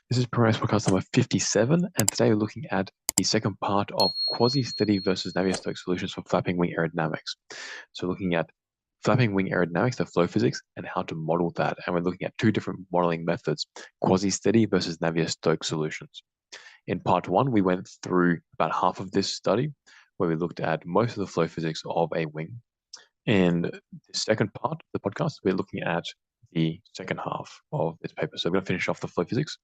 This is Paradise Podcast number 57, and today we're looking at the second part of quasi-steady versus Navier-Stokes solutions for flapping wing aerodynamics. So looking at flapping wing aerodynamics, the flow physics, and how to model that. And we're looking at two different modeling methods, quasi-steady versus Navier-Stokes solutions. In part one, we went through about half of this study, where we looked at most of the flow physics of a wing. In the second part of the podcast, we're looking at the second half of this paper. So we're going to finish off the flow physics.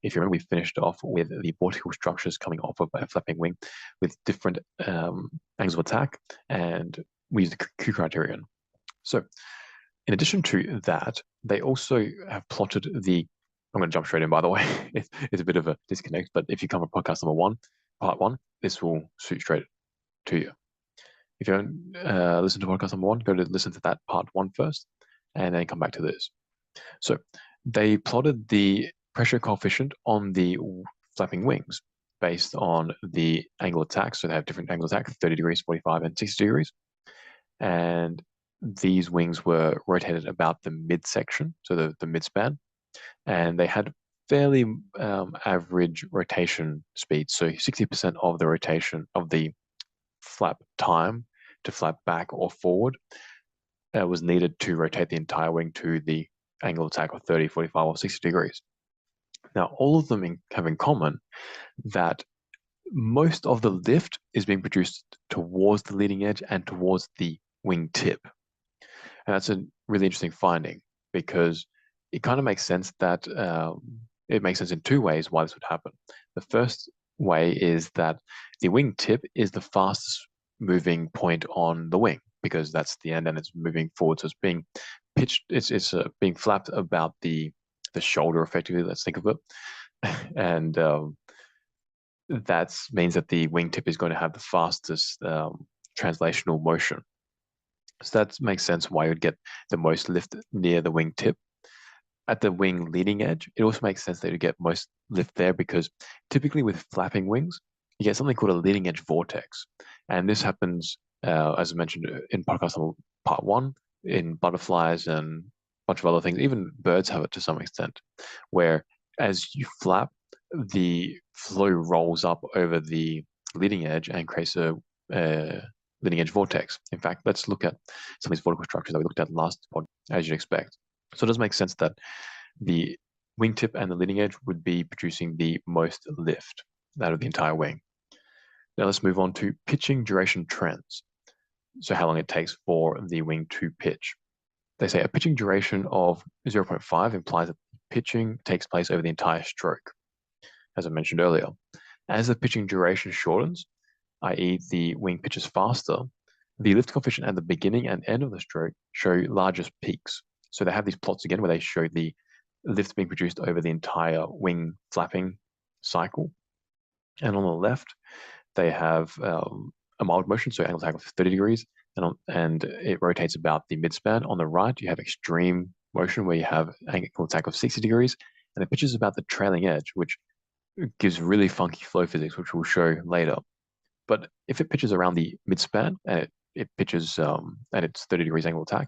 If you remember, we finished off with the vortical structures coming off of a flapping wing with different angles of attack, and we used the Q criterion. So in addition to that, they also have plotted the, I'm going to jump straight in, by the way. It's a bit of a disconnect, but if you come to podcast number one, part one, this will suit straight to you. If you don't listen to podcast number one, go to listen to that part one first, and then come back to this. So they plotted the pressure coefficient on the flapping wings based on the angle of attack. So they have different angles of attack, 30 degrees, 45, and 60 degrees. And these wings were rotated about the midsection, so the midspan, and they had fairly average rotation speed. So 60% of the rotation of the flap time to flap back or forward was needed to rotate the entire wing to the angle of attack of 30, 45, or 60 degrees. Now, all of them have in common that most of the lift is being produced towards the leading edge and towards the wing tip. And that's a really interesting finding because it kind of makes sense that it makes sense in two ways why this would happen. The first way is that the wing tip is the fastest moving point on the wing because that's the end and it's moving forward. So it's being pitched, it's being flapped about the shoulder effectively, let's think of it. And that means that the wingtip is going to have the fastest translational motion. So that makes sense why you would get the most lift near the wingtip. At the wing leading edge, it also makes sense that you get most lift there because typically with flapping wings, you get something called a leading edge vortex. And this happens, as I mentioned in podcast part one, in butterflies and a bunch of other things. Even birds have it to some extent, where as you flap, the flow rolls up over the leading edge and creates a leading edge vortex. In fact, let's look at some of these vortical structures that we looked at last pod, as you'd expect. So it does make sense that the wingtip and the leading edge would be producing the most lift out of the entire wing. Now let's move on to pitching duration trends. So how long it takes for the wing to pitch. They say a pitching duration of 0.5 implies that pitching takes place over the entire stroke, as I mentioned earlier. As the pitching duration shortens, i.e. the wing pitches faster, the lift coefficient at the beginning and end of the stroke show largest peaks. So they have these plots again where they show the lift being produced over the entire wing flapping cycle. And on the left, they have a mild motion, so angle attack of 30 degrees, and it rotates about the midspan. On the right, you have extreme motion where you have angle attack of 60 degrees, and it pitches about the trailing edge, which gives really funky flow physics, which we'll show later. But if it pitches around the midspan and it pitches at its 30 degrees angle attack,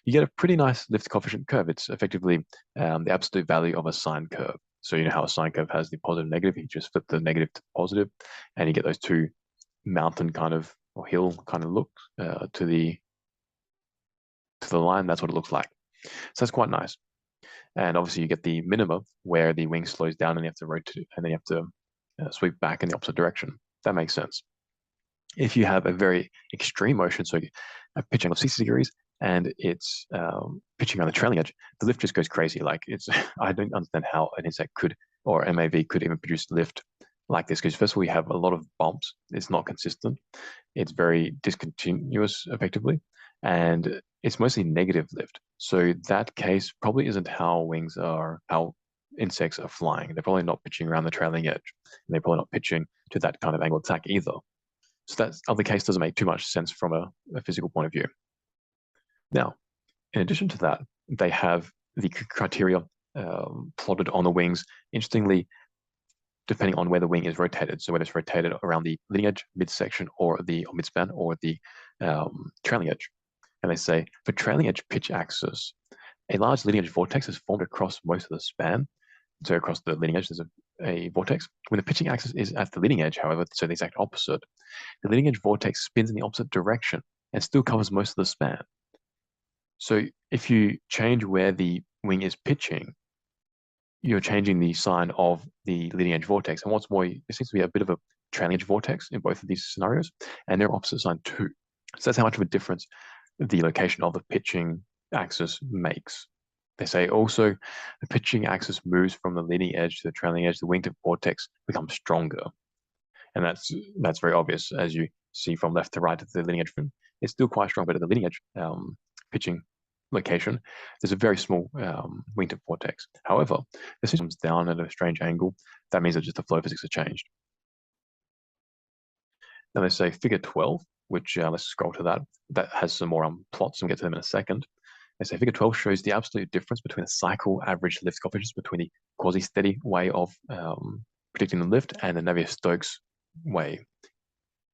you get a pretty nice lift coefficient curve. It's effectively the absolute value of a sine curve. So you know how a sine curve has the positive and negative. You just flip the negative to positive, and you get those two mountain kind of or hill kind of looks to the line. That's what it looks like. So that's quite nice. And obviously you get the minimum where the wing slows down and you have to rotate, and then you have to sweep back in the opposite direction. That makes sense. If you have a very extreme motion, so a pitch angle of 60 degrees, and it's pitching on the trailing edge, the lift just goes crazy. Like it's, I don't understand how an insect could, or MAV could even produce lift like this. Because first of all, you have a lot of bumps. It's not consistent. It's very discontinuous, effectively, and it's mostly negative lift. So that case probably isn't how insects are flying. They're probably not pitching around the trailing edge, and they're probably not pitching to that kind of angle attack either. So that other case doesn't make too much sense from a physical point of view. Now, in addition to that, they have the criteria plotted on the wings. Interestingly, depending on where the wing is rotated, so whether it's rotated around the leading edge, midsection, or midspan, or the trailing edge. And they say for trailing edge pitch axis, a large leading edge vortex is formed across most of the span, So across the leading edge, there's a vortex. When the pitching axis is at the leading edge, however, so the exact opposite, the leading edge vortex spins in the opposite direction and still covers most of the span. So if you change where the wing is pitching, you're changing the sign of the leading edge vortex. And what's more, there seems to be a bit of a trailing edge vortex in both of these scenarios, and they're opposite sign too. So that's how much of a difference the location of the pitching axis makes. They say also the pitching axis moves from the leading edge to the trailing edge, the wingtip vortex becomes stronger. And that's very obvious as you see from left to right at the leading edge. It's still quite strong, but at the leading edge pitching location, there's a very small wingtip vortex. However, this comes down at a strange angle. That means that just the flow physics have changed. Now they say figure 12, which let's scroll to that. That has some more plots, and we'll get to them in a second. They say figure 12 shows the absolute difference between the cycle average lift coefficients between the quasi-steady way of predicting the lift and the Navier-Stokes way.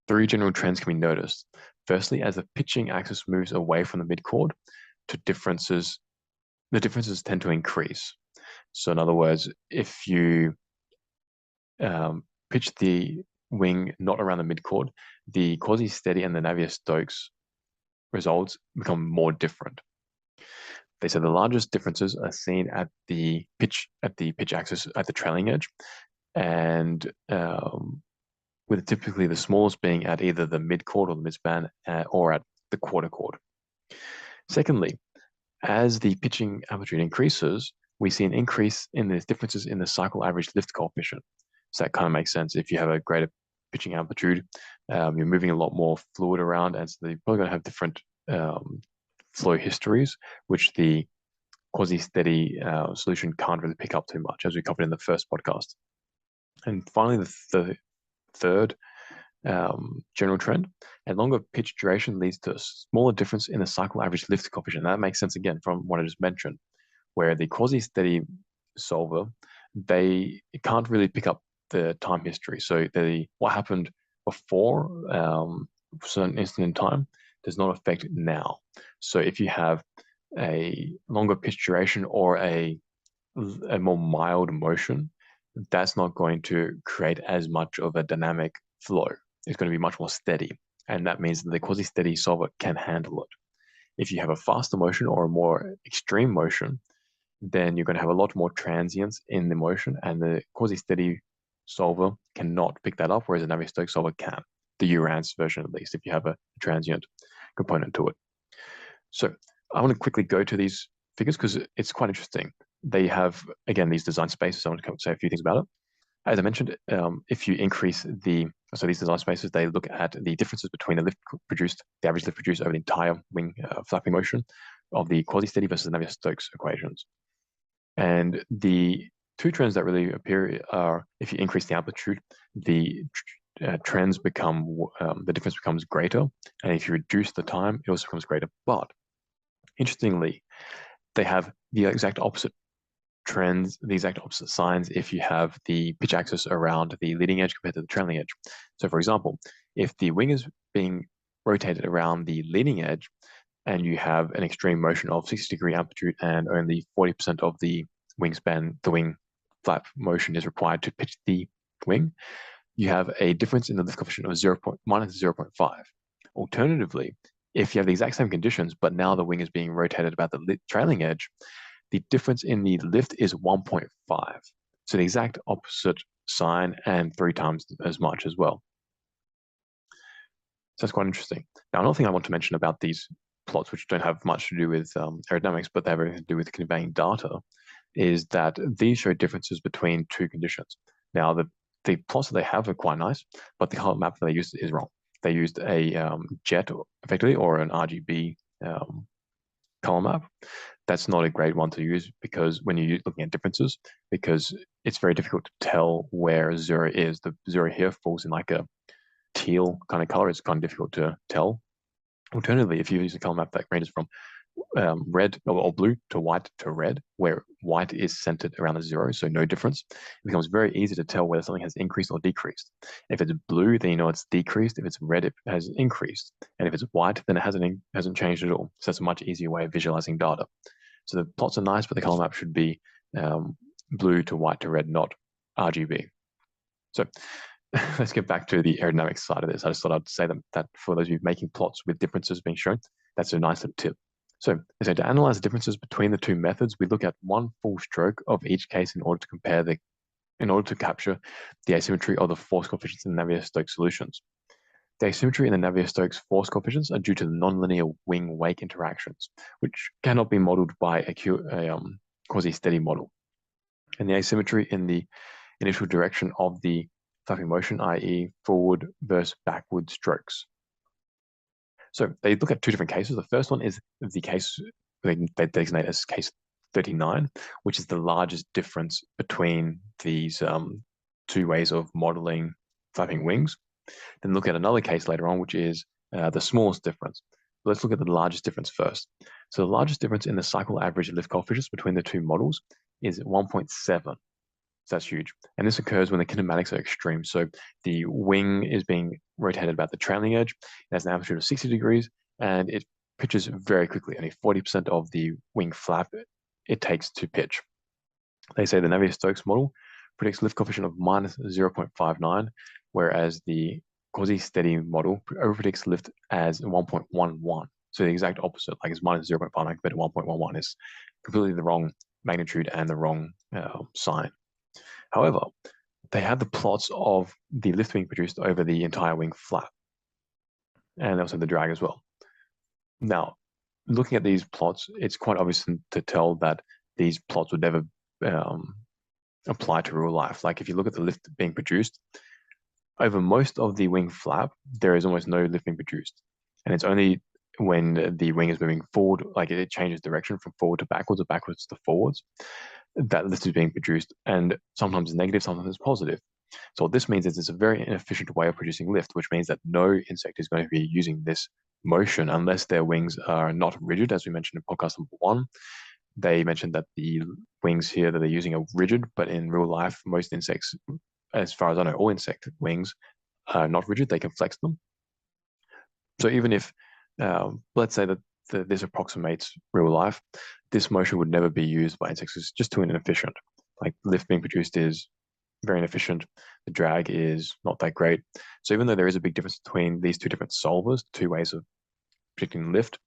3 general trends can be noticed. Firstly, as the pitching axis moves away from the midchord, the differences tend to increase. So in other words, if you pitch the wing not around the midchord, the quasi-steady and the Navier-Stokes results become more different. They said the largest differences are seen at the pitch axis at the trailing edge, and with typically the smallest being at either the midchord or the midspan or at the quarter chord. Secondly, as the pitching amplitude increases, we see an increase in the differences in the cycle average lift coefficient. So that kind of makes sense. If you have a greater pitching amplitude, you're moving a lot more fluid around, and so you're probably going to have different flow histories, which the quasi-steady solution can't really pick up too much, as we covered in the first podcast. And finally, the third general trend, a longer pitch duration leads to a smaller difference in the cycle average lift coefficient. That makes sense again from what I just mentioned, where the quasi-steady solver, they can't really pick up the time history. So what happened before a certain instant in time does not affect now. So if you have a longer pitch duration or a more mild motion, that's not going to create as much of a dynamic flow. It's going to be much more steady. And that means that the quasi-steady solver can handle it. If you have a faster motion or a more extreme motion, then you're going to have a lot more transients in the motion, and the quasi-steady solver cannot pick that up, whereas a Navier-Stokes solver can. The Urance version, at least, if you have a transient component to it. So I want to quickly go to these figures because it's quite interesting. They have, again, these design spaces. I want to say a few things about it. As I mentioned, if you increase so these design spaces, they look at the differences between the average lift produced over the entire wing flapping motion of the quasi-steady versus the Navier-Stokes equations. And the two trends that really appear are if you increase the amplitude, the trends become, the difference becomes greater. And if you reduce the time, it also becomes greater. But interestingly, they have the exact opposite trends, the exact opposite signs if you have the pitch axis around the leading edge compared to the trailing edge. So for example, if the wing is being rotated around the leading edge and you have an extreme motion of 60-degree amplitude and only 40% of the wingspan, the wing flap motion is required to pitch the wing, you have a difference in the lift coefficient of minus 0.5. Alternatively, if you have the exact same conditions, but now the wing is being rotated about the trailing edge, the difference in the lift is 1.5. So the exact opposite sign and 3 times as much as well. So that's quite interesting. Now, another thing I want to mention about these plots, which don't have much to do with aerodynamics, but they have everything to do with conveying data, is that these show differences between 2 conditions. Now, the plots that they have are quite nice, but the color map that they used is wrong. They used a jet, effectively, or an RGB color map. That's not a great one to use because when you're looking at differences, because it's very difficult to tell where 0 is. The 0 here falls in like a teal kind of color. It's kind of difficult to tell. Alternatively, if you use a color map that ranges from red or blue to white to red, where white is centered around the 0, so no difference, it becomes very easy to tell whether something has increased or decreased. If it's blue, then you know it's decreased. If it's red, it has increased. And if it's white, then it hasn't changed at all. So that's a much easier way of visualizing data. So the plots are nice, but the color map should be blue to white to red, not RGB. So let's get back to the aerodynamics side of this. I just thought I'd say that for those of you making plots with differences being shown, that's a nice little tip. So to analyze the differences between the two methods, we look at one full stroke of each case in order to capture the asymmetry of the force coefficients in the Navier-Stokes solutions. The asymmetry in the Navier-Stokes force coefficients are due to the nonlinear wing-wake interactions, which cannot be modeled by a quasi-steady model. And the asymmetry in the initial direction of the flapping motion, i.e. forward versus backward strokes. So they look at two different cases. The first one is the case they designate as case 39, which is the largest difference between these two ways of modeling flapping wings. Then look at another case later on, which is the smallest difference. Let's look at the largest difference first. So the largest difference in the cycle average lift coefficients between the two models is 1.7. So that's huge. And this occurs when the kinematics are extreme. So the wing is being rotated about the trailing edge. It has an amplitude of 60 degrees, and it pitches very quickly. Only 40% of the wing flap it takes to pitch. They say the Navier-Stokes model predicts lift coefficient of minus 0.59, whereas the quasi-steady model overpredicts lift as 1.11. So the exact opposite, like it's minus 0.59 compared to 1.11, is completely the wrong magnitude and the wrong sign. However, they had the plots of the lift being produced over the entire wing flap, and also the drag as well. Now, looking at these plots, it's quite obvious to tell that these plots would never apply to real life. Like if you look at the lift being produced, over most of the wing flap, there is almost no lift being produced. And it's only when the wing is moving forward, like it changes direction from forward to backwards or backwards to forwards, that lift is being produced, and sometimes it's negative, sometimes it's positive. So what this means is it's a very inefficient way of producing lift, which means that no insect is going to be using this motion unless their wings are not rigid, as we mentioned in podcast number 1. They mentioned that the wings here that they're using are rigid, but in real life, most insects, as far as I know, all insect wings are not rigid. They can flex them. So even if, let's say that this approximates real life, this motion would never be used by insects. It's just too inefficient. Like lift being produced is very inefficient. The drag is not that great. So even though there is a big difference between these two different solvers, two ways of predicting lift,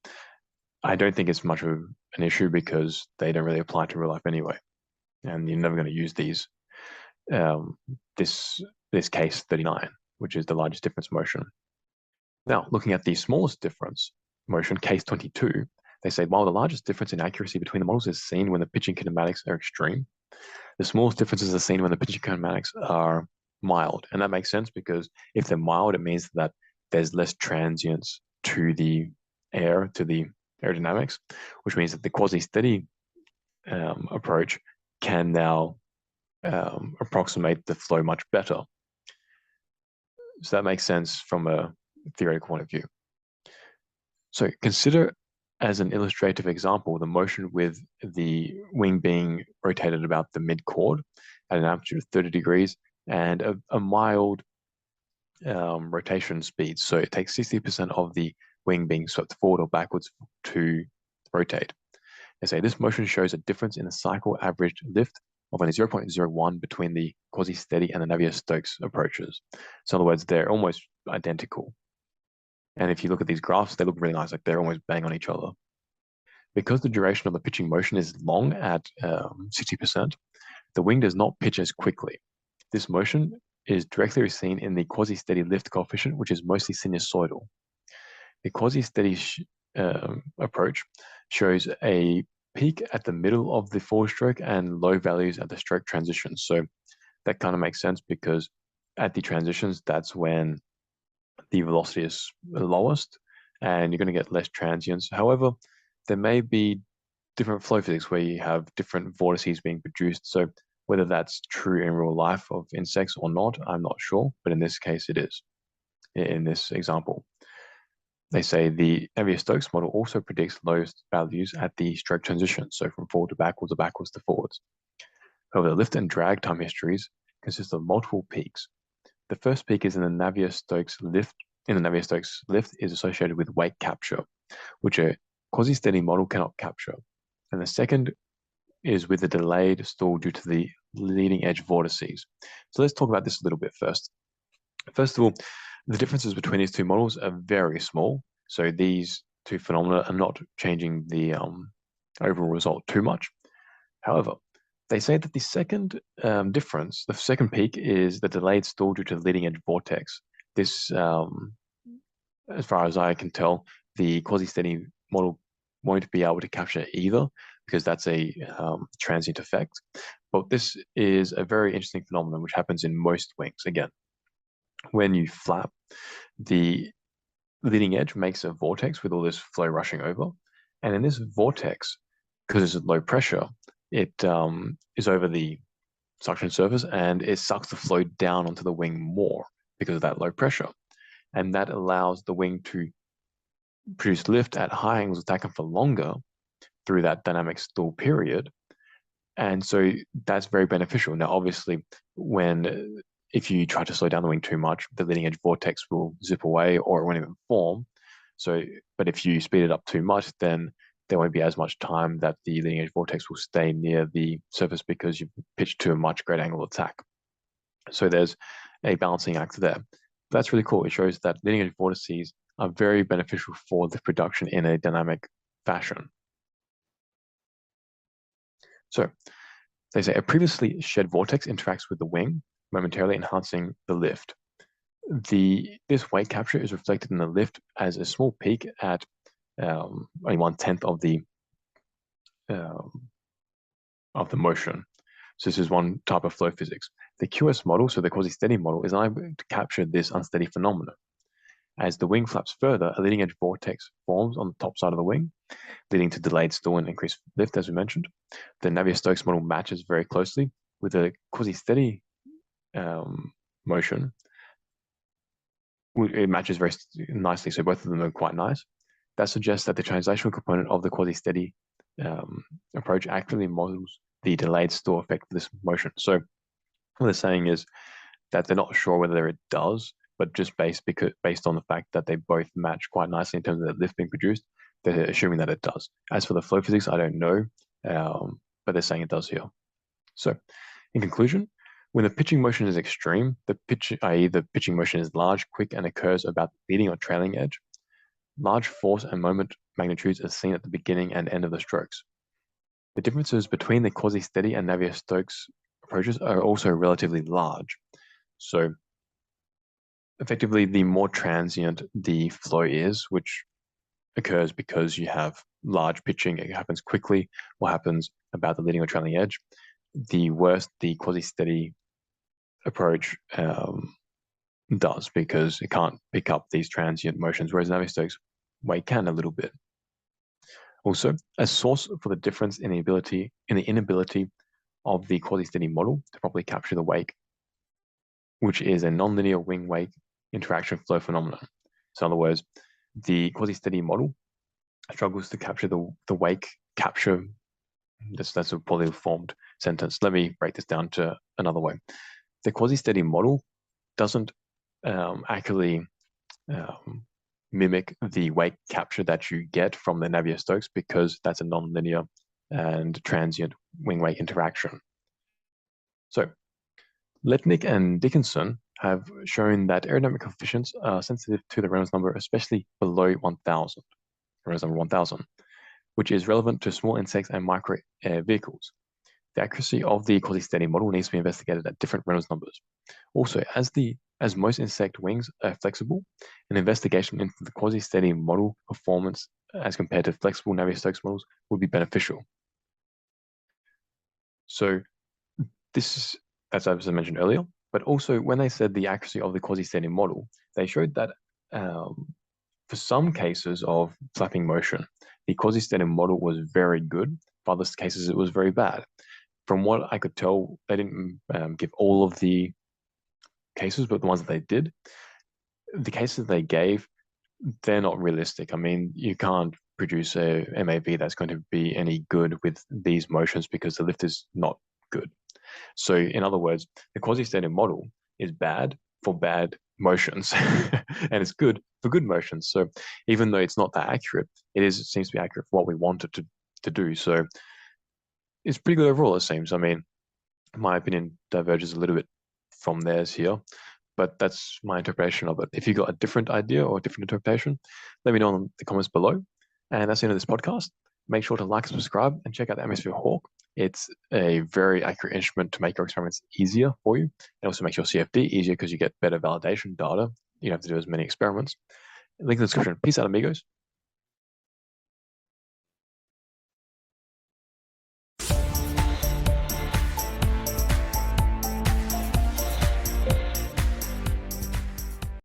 I don't think it's much of an issue because they don't really apply to real life anyway. And you're never going to use these, this case 39, which is the largest difference motion. Now, looking at the smallest difference motion, case 22, they say, while the largest difference in accuracy between the models is seen when the pitching kinematics are extreme, the smallest differences are seen when the pitching kinematics are mild. And that makes sense because if they're mild, it means that there's less transience to the air, to the aerodynamics, which means that the quasi-steady approach can now approximate the flow much better. So that makes sense from a theoretical point of view. So consider as an illustrative example the motion with the wing being rotated about the mid-chord at an amplitude of 30 degrees and a mild rotation speed. So it takes 60% of the wing being swept forward or backwards to rotate. They say this motion shows a difference in the cycle averaged lift of only 0.01 between the quasi-steady and the Navier-Stokes approaches. So in other words, they're almost identical. And if you look at these graphs, they look really nice, like they're almost bang on each other. Because the duration of the pitching motion is long at 60%, the wing does not pitch as quickly. This motion is directly seen in the quasi-steady lift coefficient, which is mostly sinusoidal. The quasi-steady approach shows a peak at the middle of the forward stroke and low values at the stroke transitions. So that kind of makes sense because at the transitions, that's when the velocity is the lowest and you're going to get less transients. However, there may be different flow physics where you have different vortices being produced. So whether that's true in real life of insects or not, I'm not sure. But in this case, it is, in this example. They say the Navier-Stokes model also predicts lowest values at the stroke transition, so from forward to backwards or backwards to forwards. However, the lift and drag time histories consist of multiple peaks. The first peak is in the Navier-Stokes lift. In the Navier-Stokes lift is associated with wake capture, which a quasi-steady model cannot capture. And the second is with the delayed stall due to the leading edge vortices. So let's talk about this a little bit first. First of all, the differences between these two models are very small. So these two phenomena are not changing the overall result too much. However, they say that the second difference, the second peak, is the delayed stall due to the leading edge vortex. This, as far as I can tell, the quasi-steady model won't be able to capture either because that's a transient effect. But this is a very interesting phenomenon which happens in most wings. Again, when you flap, the leading edge makes a vortex with all this flow rushing over. And in this vortex, because it's low pressure, it is over the suction surface and it sucks the flow down onto the wing more because of that low pressure. And that allows the wing to produce lift at high angles of attack for longer through that dynamic stall period. And so that's very beneficial. Now, obviously, if you try to slow down the wing too much, the leading edge vortex will zip away or it won't even form. So, but if you speed it up too much, then there won't be as much time that the leading edge vortex will stay near the surface because you've pitched to a much greater angle of attack. So there's a balancing act there. That's really cool. It shows that leading edge vortices are very beneficial for the production in a dynamic fashion. So they say a previously shed vortex interacts with the wing, momentarily enhancing the lift. This weight capture is reflected in the lift as a small peak at only 1/10 of the motion. So this is one type of flow physics. The QS model, so the quasi-steady model, is unable to capture this unsteady phenomenon. As the wing flaps further, a leading edge vortex forms on the top side of the wing, leading to delayed stall and increased lift, as we mentioned. The Navier-Stokes model matches very closely with the quasi-steady motion. It matches very nicely, so both of them are quite nice. That suggests that the translational component of the quasi-steady approach actually models the delayed stall effect of this motion. So what they're saying is that they're not sure whether it does, but just based on the fact that they both match quite nicely in terms of the lift being produced, they're assuming that it does. As for the flow physics, I don't know, but they're saying it does here. So in conclusion, when the pitching motion is extreme, i.e. the pitching motion is large, quick, and occurs about the leading or trailing edge, large force and moment magnitudes are seen at the beginning and end of the strokes. The differences between the quasi-steady and Navier-Stokes approaches are also relatively large. So effectively, the more transient the flow is, which occurs because you have large pitching, it happens quickly, what happens about the leading or trailing edge, the worse the quasi-steady approach does because it can't pick up these transient motions, whereas Navier-Stokes weight can a little bit. Also, a source for the difference in the inability of the quasi-steady model to properly capture the wake, which is a nonlinear wing-wake interaction flow phenomenon. So in other words, the quasi-steady model struggles to capture the wake capture. That's a poorly formed sentence. Let me break this down to another way. The quasi-steady model doesn't actually mimic the wake capture that you get from the Navier-Stokes because that's a nonlinear and transient wing-wake interaction. So Letnick and Dickinson have shown that aerodynamic coefficients are sensitive to the Reynolds number, especially below 1000, Reynolds number 1000, which is relevant to small insects and micro air vehicles. The accuracy of the quasi-steady model needs to be investigated at different Reynolds numbers. Also, as most insect wings are flexible, an investigation into the quasi-steady model performance as compared to flexible Navier-Stokes models would be beneficial. So that's as I mentioned earlier, but also when they said the accuracy of the quasi-steady model, they showed that for some cases of flapping motion, the quasi-steady model was very good. For other cases, it was very bad. From what I could tell, they didn't give all of the cases, but the ones that they did, the cases they gave, they're not realistic. I mean, you can't produce a MAV that's going to be any good with these motions because the lift is not good. So in other words, the quasi-steady model is bad for bad motions and it's good for good motions. So even though it's not that accurate, it seems to be accurate for what we want it to do. So is pretty good overall, it seems. I mean, my opinion diverges a little bit from theirs here, but that's my interpretation of it. If you got a different idea or a different interpretation, let me know in the comments below. And that's the end of this podcast. Make sure to like, subscribe, and check out the Atmosphere Hawk. It's a very accurate instrument to make your experiments easier for you. It also makes your CFD easier because you get better validation data. You don't have to do as many experiments. Link in the description. Peace out, amigos.